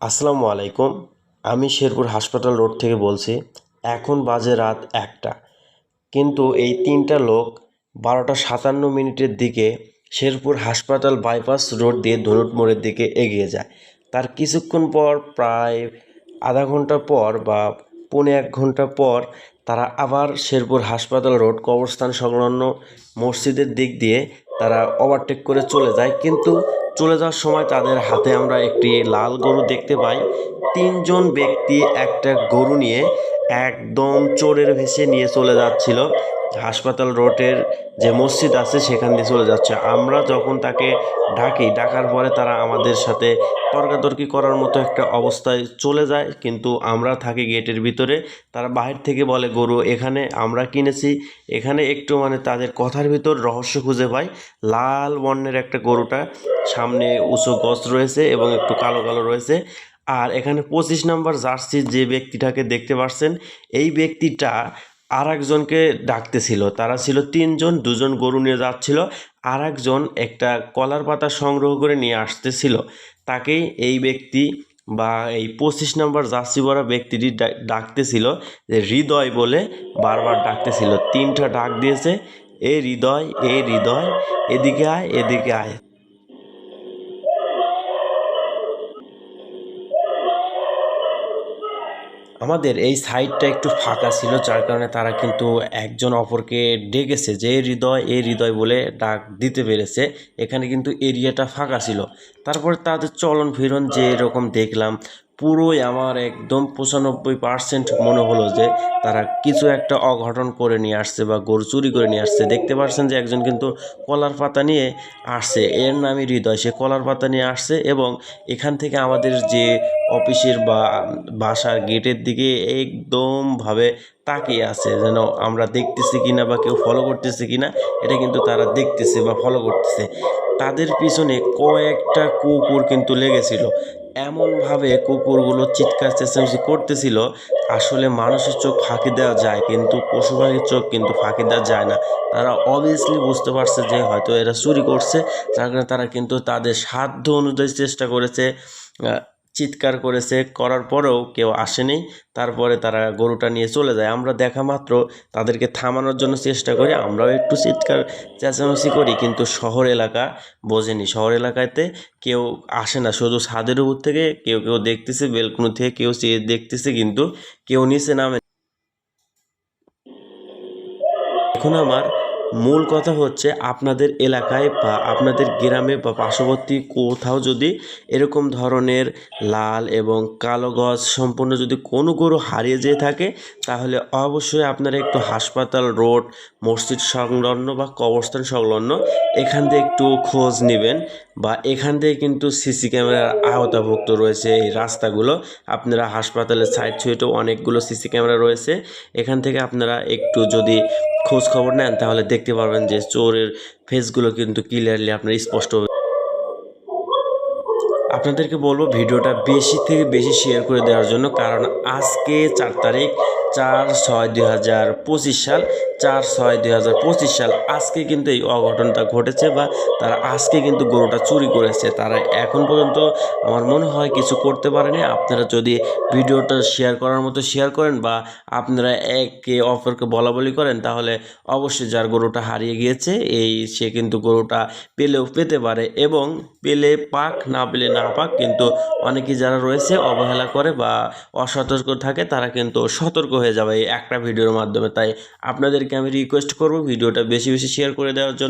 আসসালামু আলাইকুম। আমি শেরপুর হাসপাতাল রোড থেকে বলছি। এখন বাজে রাত ১টা, কিন্তু এই ৩টা লোক ১২টা ৫৭ মিনিটের দিকে শেরপুর হাসপাতাল বাইপাস রোড দিয়ে ধনুট মোড়ের দিকে এগিয়ে যায়। তার কিছুক্ষণ পর, প্রায় আধা ঘন্টা পর বা পৌনে ১ ঘন্টা পর, তারা আবার শেরপুর হাসপাতাল রোড কবরস্থান সংলগ্ন মসজিদের দিক দিয়ে তারা ওভারটেক করে চলে যায়। কিন্তু চলে যাওয়ার সময় তাদের হাতে আমরা একটি লাল গরু দেখতে পাই। ৩ জন ব্যক্তি একটা গরু নিয়ে একদম চোরের ভেষে নিয়ে চলে যাচ্ছিল। হাসপাতাল রোডের যে মসজিদ আছে সেখান দিয়ে চলে যাচ্ছে। আমরা যখন তাকে ডাকার পরে তারা আমাদের সাথে তর্কাতর্কি করার মতো একটা অবস্থায় চলে যায়, কিন্তু আমরা থাকি গেটের ভিতরে। তারা বাহির থেকে বলে গরু এখানে আমরা কিনেছি। এখানে একটু তাদের কথার ভিতর রহস্য খুঁজে পাই। লাল বর্ণের একটা গরুটা, সামনে উঁচু গজ রয়েছে এবং একটু কালো কালো রয়েছে। আর এখানে ২৫ নম্বর জার্সির যে ব্যক্তিটাকে দেখতে পাচ্ছেন, এই ব্যক্তিটা আর একজনকে ডাকতেছিল। তারা ছিল ৩ জন, ২জন গরু নিয়ে যাচ্ছিল, আর একজন একটা কলার পাতা সংগ্রহ করে নিয়ে আসতেছিল। তাকেই এই ব্যক্তি বা এই ২৫ নম্বর জার্সি পরা ব্যক্তিটি ডাকতেছিল, যে হৃদয় বলে বারবার ডাকতেছিল। ৩টা ডাক দিয়েছে, এ হৃদয়, এ হৃদয়, এদিকে আয়, এদিকে আয়। আমাদের এই সাইডটা একটু ফাঁকা ছিল, যার কারণে তারা কিন্তু একজন অপরকে ডেকেছে, যে হৃদয়, এ হৃদয় বলে ডাক দিতে পেরেছে। এখানে কিন্তু এরিয়াটা ফাঁকা ছিল। তারপরে তাদের চলন ফিরন যে এরকম দেখলাম, পুরোই আমার একদম ৯৫% মনে হলো যে তারা কিছু একটা অঘটন করে নিয়ে আসছে বা গরু চুরি করে নিয়ে আসছে। দেখতে পাচ্ছেন যে একজন কিন্তু কলার পাতা নিয়ে আসছে, এর নামই হৃদয়। সে কলার পাতা নিয়ে আসছে এবং এখান থেকে আমাদের যে অফিসের বা বাসার গেটের দিকে একদমভাবে তাকিয়ে আছে, যেন আমরা দেখতেছি কিনা বা কেউ ফলো করতেছে কিনা। এটা কিন্তু তারা দেখতেছে বা ফলো করতেছে। তাদের পিছনে কয়েকটা কুকুর কিন্তু লেগেছিল। এমনভাবে কুকুরগুলো চিৎকার চেঁচামেচি করতেছিল, আসলে মানুষের চোখ ফাঁকি দেওয়া যায়, কিন্তু পশু পাখির চোখ কিন্তু ফাঁকি দেওয়া যায় না। তারা অবভিয়াসলি বুঝতে পারছে যে হয়তো এরা চুরি করছে, যার কারণে তারা কিন্তু তাদের সাধ্য অনুযায়ী চেষ্টা করেছে, চিৎকার করেছে, করার পরেও কেউ আসেনি। তারপরে তারা গরুটা নিয়ে চলে যায়। আমরা দেখা মাত্র তাদেরকে থামানোর জন্য চেষ্টা করি, আমরাও একটু চিৎকার চেঁচামেচি করি, কিন্তু শহর এলাকা বোঝেনি। শহর এলাকাতে কেউ আসে না, শুধু ছাদের উপর থেকে কেউ কেউ দেখতেছে, বেলকুনি থেকে কেউ চেয়ে দেখতেছে, কিন্তু কেউ নিচে নামে। এখন আমার মূল কথা হচ্ছে, আপনাদের এলাকায় বা আপনাদের গ্রামে বা পার্শ্ববর্তী কোথাও যদি এরকম ধরনের লাল এবং কালো গজ সম্পূর্ণ যদি কোনো গরু হারিয়ে যেয়ে থাকে, তাহলে অবশ্যই আপনারা একটু হাসপাতাল রোড, মসজিদ সংলগ্ন বা কবরস্থান সংলগ্ন এখান দিয়ে একটু খোঁজ নেবেন। বা এখান থেকে কিন্তু সিসি ক্যামেরার আওতাভুক্ত রয়েছে এই রাস্তাগুলো। আপনারা হাসপাতালের সাইড সুইটেও অনেকগুলো সিসি ক্যামেরা রয়েছে। এখান থেকে আপনারা একটু যদি খোঁজ খবর নেন, তাহলে দেখতে পারবেন যে চোরের ফেসগুলো কিন্তু ক্লিয়ারলি আপনার স্পষ্ট। আপনাদেরকে বলবো ভিডিওটা বেশি থেকে বেশি শেয়ার করে দেওয়ার জন্য, কারণ আজকে ৪ তারিখ, ৪/৬/২০২৫ সাল, ৪/৬/২০২৫ সাল আজকে কিন্তু এই অঘটনটা ঘটেছে, বা তারা আজকে কিন্তু গরুটা চুরি করেছে। তারা এখন পর্যন্ত আমার মনে হয় কিছু করতে পারেনি। আপনারা যদি ভিডিওটা শেয়ার করার মতো শেয়ার করেন, বা আপনারা একে অপরকে বলাবলি করেন, তাহলে অবশ্যই যার গরুটা হারিয়ে গিয়েছে সে কিন্তু গরুটা পেলেও পেতে পারে, এবং পেলে পাক, না পেলে না পাক, কিন্তু অনেকেই যারা রয়েছে অবহেলা করে বা অসতর্ক থাকে, তারা কিন্তু সতর্ক হয়ে যাবে এই একটা ভিডিওর মাধ্যমে। তাই আপনাদেরকে আমি রিকোয়েস্ট করব ভিডিওটা বেশি বেশি শেয়ার করে দেওয়ার জন্য।